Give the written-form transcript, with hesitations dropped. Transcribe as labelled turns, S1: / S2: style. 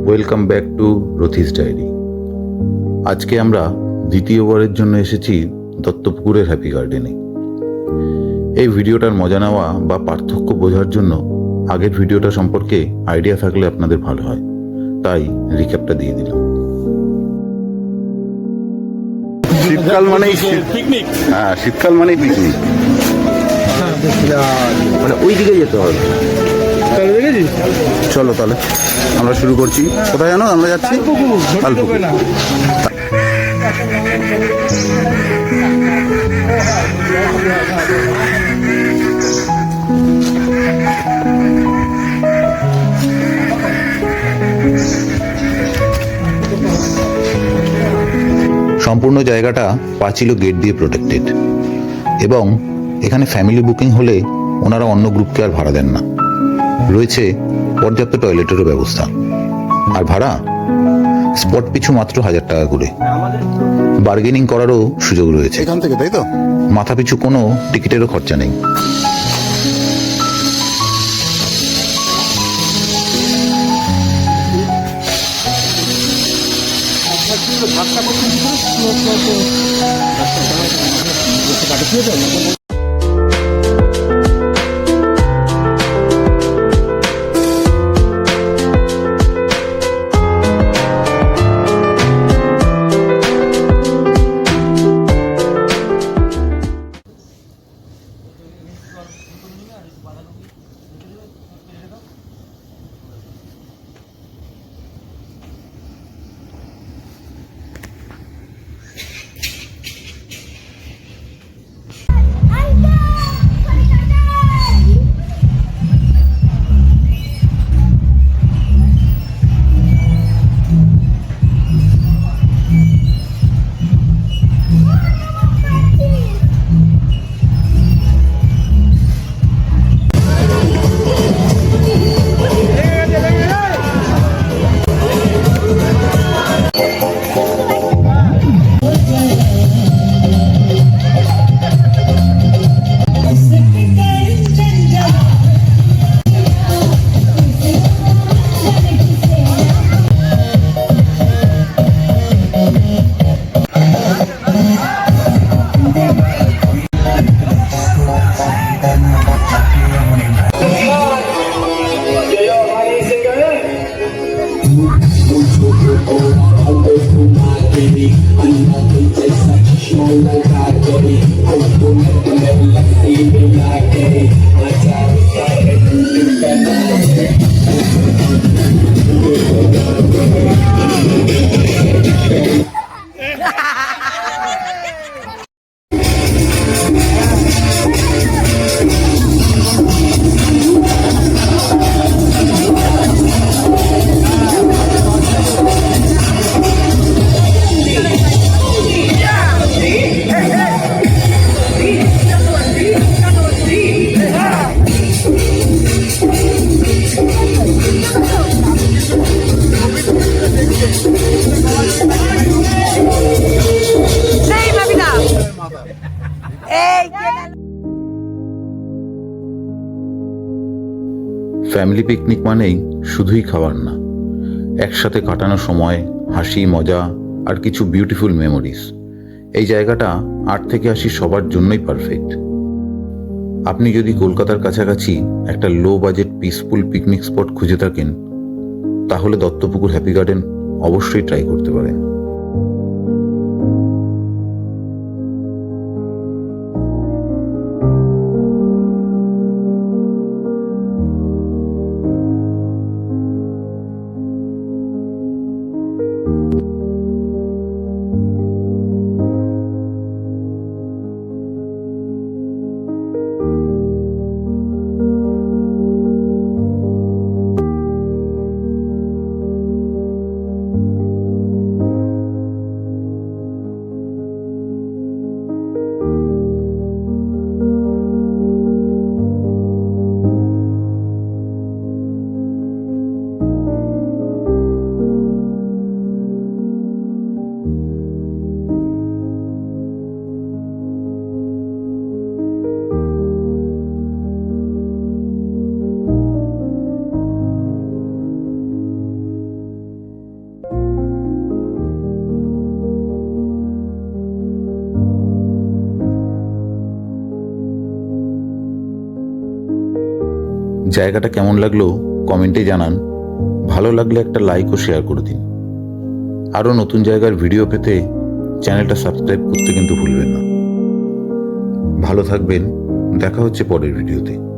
S1: Welcome back to Rathi's diary. আজকে আমরা দ্বিতীয়বারের জন্য এসেছি দত্তপুকুরের হ্যাপি গার্ডেনে। এই ভিডিওটার মজা নেওয়া বা পার্থক্য বোঝার জন্য আগের ভিডিওটা সম্পর্কে আইডিয়া থাকলে আপনাদের ভালো হয়, তাই রিক্যাপটা দিয়ে দিলাম। শীতকাল মানেই পিকনিক। হ্যাঁ, শীতকাল মানেই পিকনিক।
S2: মানে ওই দিকে যেতে হবে।
S1: চলো তাহলে আমরা শুরু করছি। কোথায় জানো আমরা যাচ্ছি? আলপুকুর। সম্পূর্ণ জায়গাটা পাঁচিল ও গেট দিয়ে প্রোটেক্টেড এবং এখানে ফ্যামিলি বুকিং হলে ওনারা অন্য গ্রুপকে আর ভাড়া দেন না। রয়েছে পর্যাপ্ত টয়লেটেরও ব্যবস্থা। আর ভাড়া স্পট পিছু মাত্র 1000 টাকা করে। বার্গেনিং করারও সুযোগ রয়েছে
S3: এখান থেকে, তাই তো?
S1: মাথা পিছু কোনো টিকিটেরও খরচা নেই। ফ্যামিলি পিকনিক মানেই শুধুই খাবার না, একসাথে কাটানো সময়, হাসি মজা আর কিছু বিউটিফুল মেমোরিজ। এই জায়গাটা 8 থেকে 80 সবার জন্যই পারফেক্ট। আপনি যদি কলকাতার কাছাকাছি একটা low budget peaceful picnic spot খুঁজে থাকেন, তাহলে দত্তপুকুর হ্যাপি গার্ডেন অবশ্যই ট্রাই করতে পারেন। জায়গাটা কেমন লাগলো কমেন্টে জানান। ভালো লাগলে একটা লাইক ও শেয়ার করে দিন। আরও নতুন জায়গার ভিডিও পেতে চ্যানেলটা সাবস্ক্রাইব করতে কিন্তু ভুলবেন না। ভালো থাকবেন, দেখা হচ্ছে পরের ভিডিওতে।